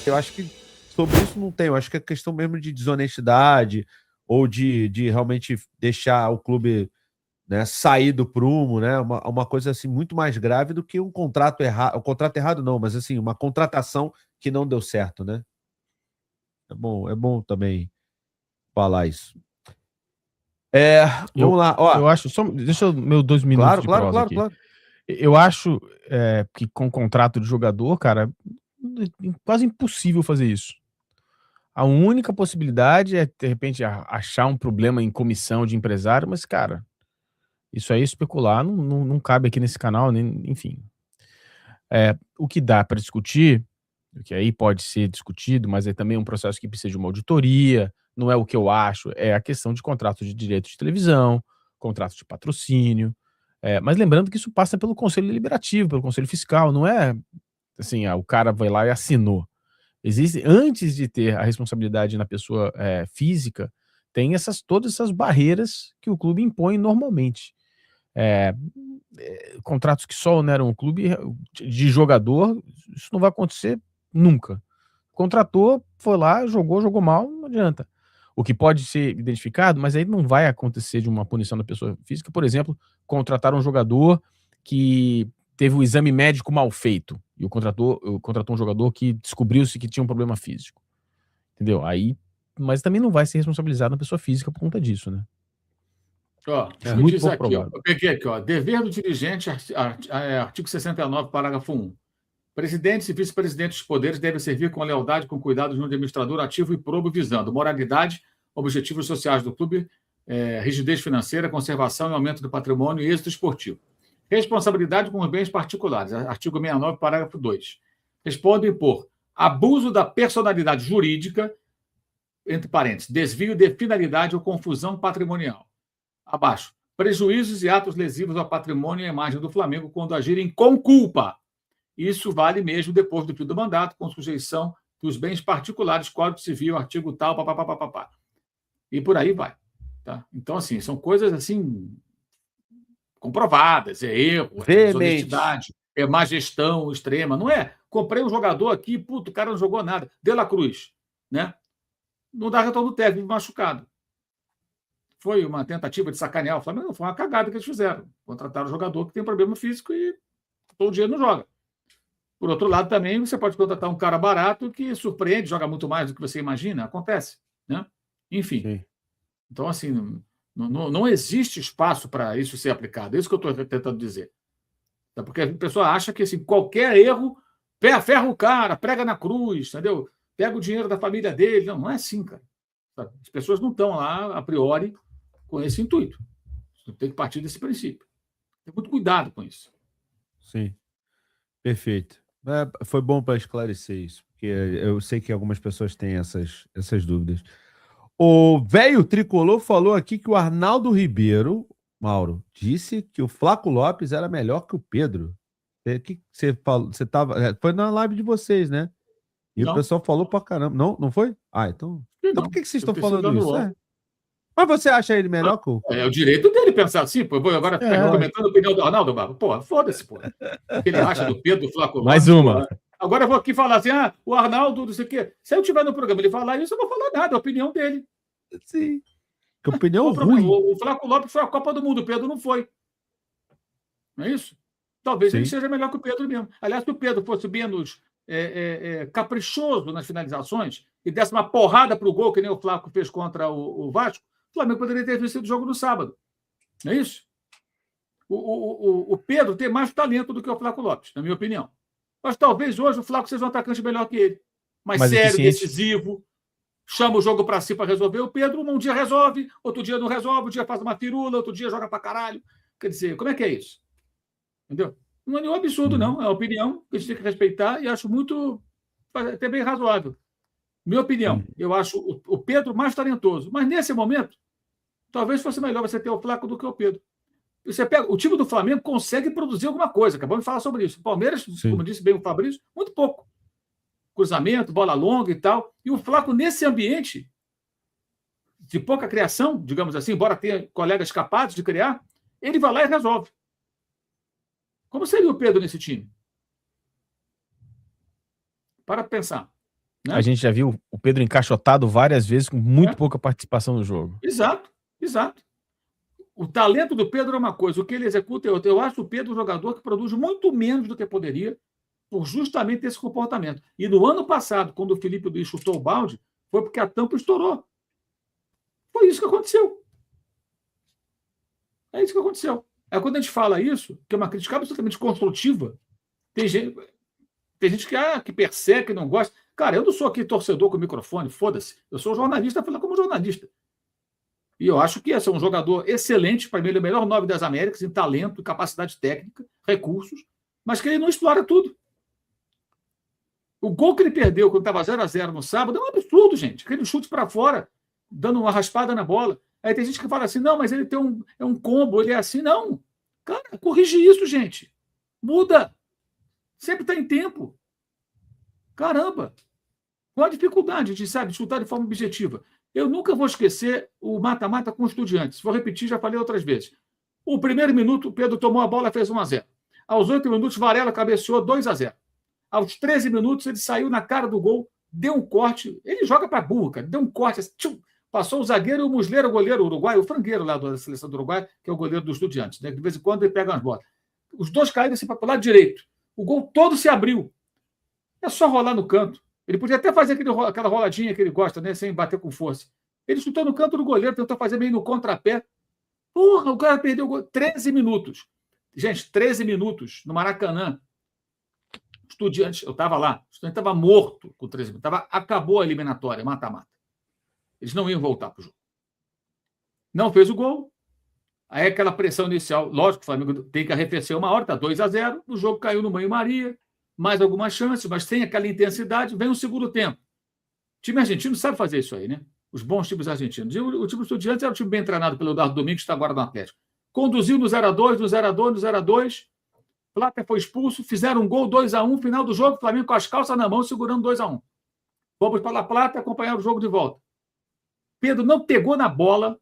Eu acho que sobre isso não tem. Eu acho que é questão mesmo de desonestidade ou de realmente deixar o clube, né, sair do prumo, né? Uma coisa assim muito mais grave do que um contrato errado. O contrato errado não, mas assim, uma contratação que não deu certo, né? É bom também falar isso. Vamos lá, ó. Eu acho, deixa eu meu 2 minutos Claro, de claro, prosa claro, aqui. claro. Eu acho que com contrato de jogador, cara, é quase impossível fazer isso. A única possibilidade é, de repente, achar um problema em comissão de empresário, mas, cara, isso aí especular não cabe aqui nesse canal, nem, enfim. O que dá para discutir, o que aí pode ser discutido, mas é também um processo que precisa de uma auditoria, não é o que eu acho, é a questão de contrato de direito de televisão, contrato de patrocínio, mas lembrando que isso passa pelo Conselho Deliberativo, pelo Conselho Fiscal, não é assim, o cara vai lá e assinou. Existe, antes de ter a responsabilidade na pessoa física, tem todas essas barreiras que o clube impõe normalmente. Contratos que só oneram o clube de jogador, isso não vai acontecer nunca. Contratou, foi lá, jogou mal, não adianta. O que pode ser identificado, mas aí não vai acontecer de uma punição da pessoa física, por exemplo, contratar um jogador que teve o exame médico mal feito e contratou um jogador que descobriu-se que tinha um problema físico. Entendeu? Aí, mas também não vai ser responsabilizado na pessoa física por conta disso, né? Ó, É me muito diz pouco aqui, ó, provável. eu peguei aqui, ó, dever do dirigente, artigo 69, parágrafo 1. Presidentes e vice-presidentes dos poderes devem servir com lealdade e com cuidado de um administrador ativo e probo, visando moralidade, objetivos sociais do clube, rigidez financeira, conservação e aumento do patrimônio e êxito esportivo. Responsabilidade com os bens particulares, artigo 69, parágrafo 2. Respondem por abuso da personalidade jurídica, entre parênteses, desvio de finalidade ou confusão patrimonial. Abaixo. Prejuízos e atos lesivos ao patrimônio e à imagem do Flamengo quando agirem com culpa. Isso vale mesmo depois do fim do mandato, com sujeição dos bens particulares, Código Civil, artigo tal, papapá. E por aí vai. Tá? Então, assim, são coisas assim comprovadas, é erro, é desonestidade, é má gestão extrema. Não é, comprei um jogador aqui, puto, o cara não jogou nada. De La Cruz, né? Não dá retorno técnico, machucado. Foi uma tentativa de sacanear o Flamengo? Não, foi uma cagada que eles fizeram. Contrataram um jogador que tem problema físico e todo dia não joga. Por outro lado, também você pode contratar um cara barato que surpreende, joga muito mais do que você imagina. Acontece, né? Enfim. Sim. Então, assim, não existe espaço para isso ser aplicado. É isso que eu estou tentando dizer. Porque a pessoa acha que assim, qualquer erro, ferra o cara, prega na cruz, entendeu? Pega o dinheiro da família dele. Não é assim, cara. As pessoas não estão lá, a priori, com esse intuito. Você tem que partir desse princípio. Tem muito cuidado com isso. Sim, perfeito. Foi bom para esclarecer isso, porque eu sei que algumas pessoas têm essas dúvidas. O velho tricolor falou aqui que o Arnaldo Ribeiro, Mauro, disse que o Flaco Lopes era melhor que o Pedro. O que você falou? Você tava, foi na live de vocês, né? E o Não. pessoal falou pra caramba. Não foi? Então por que vocês estão falando isso? Mas você acha ele melhor que o... É o direito dele pensar assim, pô. Eu vou agora ficar aqui comentando a opinião do Arnaldo, Barba. Pô, foda-se, pô. O que ele acha do Pedro, do Flaco Lopes. Mais uma. Pô. Agora eu vou aqui falar assim, o Arnaldo, não sei o quê. Se eu estiver no programa ele falar isso, eu não vou falar nada, é a opinião dele. Sim. Que opinião ruim. O Flaco Lopes foi a Copa do Mundo, o Pedro não foi. Não é isso? Talvez ele seja melhor que o Pedro mesmo. Aliás, se o Pedro fosse menos caprichoso nas finalizações e desse uma porrada para o gol, que nem o Flaco fez contra o Vasco, o Flamengo poderia ter vencido o jogo no sábado. Não é isso? O Pedro tem mais talento do que o Flaco Lopes, na minha opinião. Mas talvez hoje o Flaco seja um atacante melhor que ele. Mais sério, decisivo, chama o jogo para si para resolver. O Pedro um dia resolve, outro dia não resolve, um dia faz uma firula, outro dia joga para caralho. Quer dizer, como é que é isso? Entendeu? Não é nenhum absurdo, não. É uma opinião que a gente tem que respeitar e acho muito, até bem razoável. Minha opinião, eu acho o Pedro mais talentoso. Mas nesse momento, talvez fosse melhor você ter o Flaco do que o Pedro. Você pega, o time do Flamengo consegue produzir alguma coisa. Acabamos de falar sobre isso. O Palmeiras, como disse bem o Fabrício, muito pouco. Cruzamento, bola longa e tal. E o Flaco, nesse ambiente de pouca criação, digamos assim, embora tenha colegas capazes de criar, ele vai lá e resolve. Como seria o Pedro nesse time? Para pensar. Né? A gente já viu o Pedro encaixotado várias vezes com muito pouca participação no jogo. Exato. O talento do Pedro é uma coisa, o que ele executa é outra. Eu acho o Pedro um jogador que produz muito menos do que poderia por justamente esse comportamento. E no ano passado, quando o Felipe Luiz chutou o balde, foi porque a tampa estourou. Foi isso que aconteceu. É isso que aconteceu. É quando a gente fala isso, que é uma crítica absolutamente construtiva, tem gente que persegue, que não gosta. Cara, eu não sou aqui torcedor com microfone, foda-se. Eu sou jornalista falando como jornalista. E eu acho que esse é um jogador excelente, para mim ele é o melhor 9 das Américas, em talento, capacidade técnica, recursos, mas que ele não explora tudo. O gol que ele perdeu quando estava 0-0 no sábado é um absurdo, gente. Aquele chute para fora, dando uma raspada na bola. Aí tem gente que fala assim, não, mas ele tem um combo, ele é assim. Não. Cara, corrige isso, gente. Muda. Sempre está em tempo. Caramba. Qual a dificuldade de, chutar de forma objetiva? Eu nunca vou esquecer o mata-mata com o Estudiantes. Vou repetir, já falei outras vezes. O primeiro minuto, o Pedro tomou a bola, fez 1-0. Aos 8 minutos, Varela cabeceou 2-0. Aos 13 minutos, ele saiu na cara do gol, deu um corte. Ele joga para burro, cara. Deu um corte, assim, tchum, passou o zagueiro e o Muslera, o goleiro uruguaio, o frangueiro lá da seleção do Uruguai, que é o goleiro dos Estudiantes. Né? De vez em quando ele pega umas bolas. Os dois caíram assim para o lado direito. O gol todo se abriu. É só rolar no canto. Ele podia até fazer aquela roladinha que ele gosta, né? Sem bater com força. Ele chutou no canto do goleiro, tentou fazer meio no contrapé. Porra, o cara perdeu o gol. 13 minutos. Gente, 13 minutos no Maracanã. Estudiantes, eu estava lá. O Estudiante estava morto com 13 minutos. Acabou a eliminatória, mata-mata. Eles não iam voltar para o jogo. Não fez o gol. Aí aquela pressão inicial. Lógico que o Flamengo tem que arrefecer uma hora, está 2-0. O jogo caiu no banho-maria. Mais algumas chances, mas sem aquela intensidade. Vem o segundo tempo. O time argentino sabe fazer isso aí, né? Os bons times argentinos. E o time do Estudiantes era um time bem treinado pelo Eduardo Domingos, que está agora no Atlético. Conduziu no 0-2, no 0-2, no 0-2. Plata foi expulso, fizeram um gol 2-1, final do jogo, Flamengo com as calças na mão, segurando 2-1. Vamos para La Plata acompanhar o jogo de volta. Pedro não pegou na bola.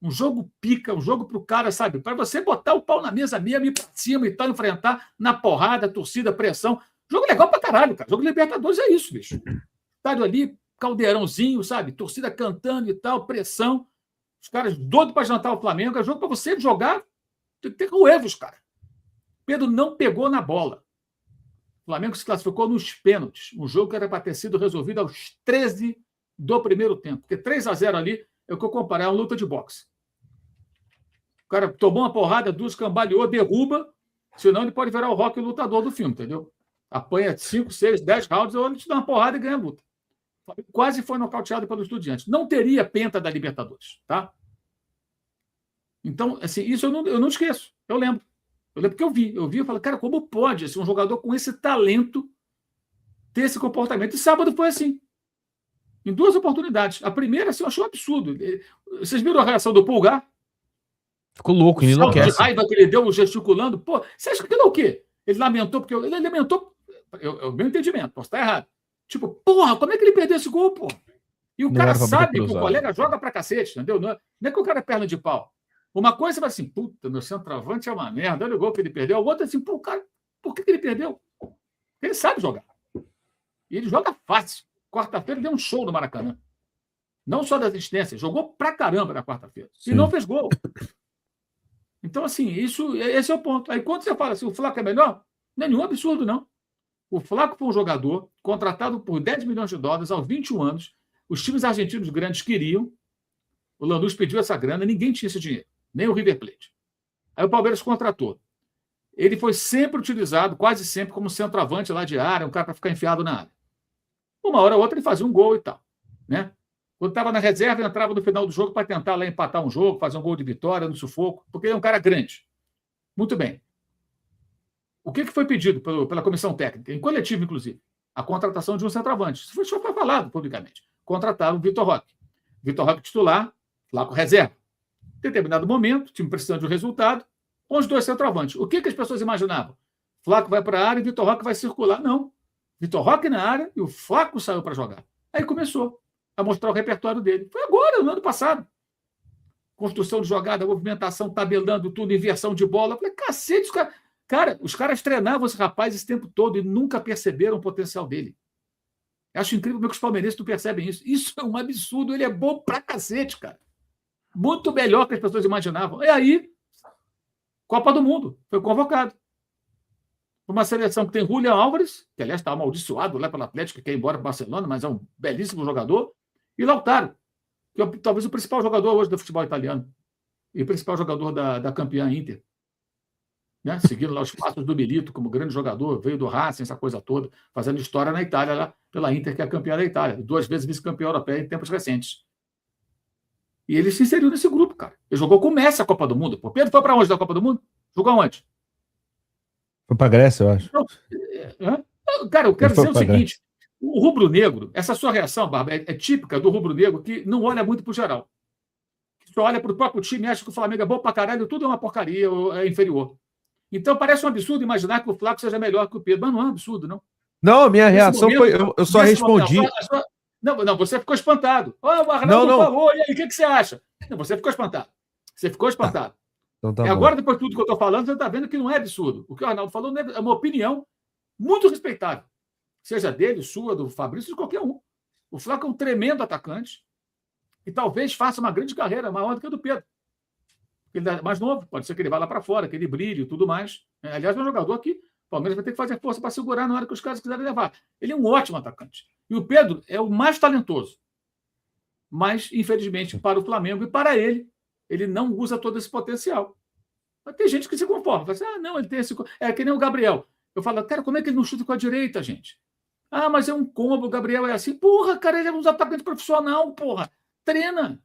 Um jogo pica, um jogo para o cara, sabe? Para você botar o pau na mesa mesmo, ir para cima e tal, enfrentar na porrada, torcida, pressão. Jogo legal para caralho, cara. Jogo de Libertadores é isso, bicho. Estádio ali, caldeirãozinho, sabe? Torcida cantando e tal, pressão. Os caras doidos para jantar o Flamengo. É jogo para você jogar, tem que ter ruevos, cara. Pedro não pegou na bola. O Flamengo se classificou nos pênaltis. Um jogo que era para ter sido resolvido aos 13 do primeiro tempo. Porque 3-0 ali é o que eu comparei, é uma luta de boxe. O cara tomou uma porrada, duas, cambaleou, derruba, senão ele pode virar o Rocky lutador do filme, entendeu? Apanha 5, 6, 10 rounds, ou ele te dá uma porrada e ganha a luta. Quase foi nocauteado pelo Estudiantes. Não teria penta da Libertadores, tá? Então, assim, isso eu não esqueço. Eu lembro porque eu vi, eu falei, cara, como pode assim, um jogador com esse talento ter esse comportamento? E sábado foi assim. Em 2 oportunidades. A primeira, assim, eu achei um absurdo. Vocês viram a reação do Pulgar? Ficou louco, ele enlouquece. De raiva que ele deu gesticulando. Pô, você acha que aquilo é o quê? Ele lamentou, porque ele lamentou. É o meu entendimento, posso estar errado. Tipo, porra, como é que ele perdeu esse gol, pô? E o cara sabe que o colega joga pra cacete, entendeu? Não é que o cara é perna de pau. Uma coisa é assim, puta, meu centroavante é uma merda, olha o gol que ele perdeu. A outra é assim, pô, cara, por que ele perdeu? Ele sabe jogar. E ele joga fácil. Quarta-feira deu um show no Maracanã. Não só das assistências, jogou pra caramba na quarta-feira. E não fez gol. Então, assim, esse é o ponto. Aí, quando você fala assim, o Flaco é melhor, não é nenhum absurdo, não. O Flaco foi um jogador contratado por 10 milhões de dólares aos 21 anos. Os times argentinos grandes queriam. O Lanús pediu essa grana, ninguém tinha esse dinheiro, nem o River Plate. Aí o Palmeiras contratou. Ele foi sempre utilizado, quase sempre, como centroavante lá de área, um cara para ficar enfiado na área. Uma hora ou outra ele fazia um gol e tal. Né? Quando estava na reserva, ele entrava no final do jogo para tentar lá empatar um jogo, fazer um gol de vitória no sufoco, porque ele é um cara grande. Muito bem. O que foi pedido pela comissão técnica, em coletivo, inclusive? A contratação de um centroavante. Isso só foi falado publicamente. Contrataram o Vitor Roque. Vitor Roque titular, Flaco reserva. Em determinado momento, time precisando de um resultado, com os 2 centroavantes. O que as pessoas imaginavam? Flaco vai para a área e Vitor Roque vai circular. Não. Vitor Roque na área e o Flaco saiu para jogar. Aí começou a mostrar o repertório dele. Foi agora, no ano passado. Construção de jogada, movimentação, tabelando tudo, inversão de bola. Eu falei, cacete, os caras... Cara, os caras treinavam esse rapaz esse tempo todo e nunca perceberam o potencial dele. Eu acho incrível como é que os palmeirenses não percebem isso. Isso é um absurdo. Ele é bom pra cacete, cara. Muito melhor que as pessoas imaginavam. E aí, Copa do Mundo, foi convocado. Uma seleção que tem Julián Álvares, que aliás está amaldiçoado lá pelo Atlético, que quer ir embora para o Barcelona, mas é um belíssimo jogador, e Lautaro, que é talvez o principal jogador hoje do futebol italiano, e o principal jogador da campeã Inter. Né? Seguindo lá os passos do Milito como grande jogador, veio do Racing, essa coisa toda, fazendo história na Itália, lá pela Inter, que é a campeã da Itália, 2 vezes vice-campeã europeia em tempos recentes. E ele se inseriu nesse grupo, cara. Ele jogou com o Messi a Copa do Mundo. O Pedro foi para onde da Copa do Mundo? Jogou onde? Foi para Grécia, eu acho. Cara, eu quero dizer o seguinte: o rubro-negro, essa sua reação, Barba, é típica do rubro-negro que não olha muito para o geral. Que só olha para o próprio time e acha que o Flamengo é bom para caralho, tudo é uma porcaria, é inferior. Então parece um absurdo imaginar que o Flávio seja melhor que o Pedro, mas não é um absurdo, não. Não, a minha reação foi. Eu só respondi. Não, você ficou espantado. O Arnaldo falou, e aí, o que você acha? Não, você ficou espantado. Você ficou espantado. Então tá e agora, depois de tudo que eu estou falando, você está vendo que não é absurdo. O que o Arnaldo falou é uma opinião muito respeitável. Seja dele, sua, do Fabrício, de qualquer um. O Flávio é um tremendo atacante e talvez faça uma grande carreira maior do que a do Pedro. Ele é mais novo, pode ser que ele vá lá para fora, que ele brilhe e tudo mais. Aliás, é um jogador que o Palmeiras vai ter que fazer força para segurar na hora que os caras quiserem levar. Ele é um ótimo atacante. E o Pedro é o mais talentoso. Mas, infelizmente, para o Flamengo e para ele não usa todo esse potencial. Mas tem gente que se conforma. Fala assim, não, ele tem esse... É que nem o Gabriel. Eu falo, cara, como é que ele não chuta com a direita, gente? Mas é um combo, o Gabriel é assim. Porra, cara, ele é um atacante profissional, porra. Treina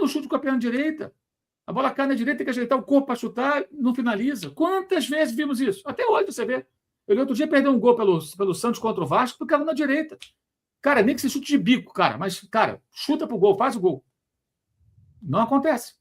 o chute com a perna direita. A bola cai na direita, tem que ajeitar o corpo para chutar, não finaliza. Quantas vezes vimos isso? Até hoje você vê. Ele outro dia perdeu um gol pelo Santos contra o Vasco, porque estava na direita. Cara, nem que se chute de bico, cara. Mas, cara, chuta pro gol, faz o gol. Não acontece.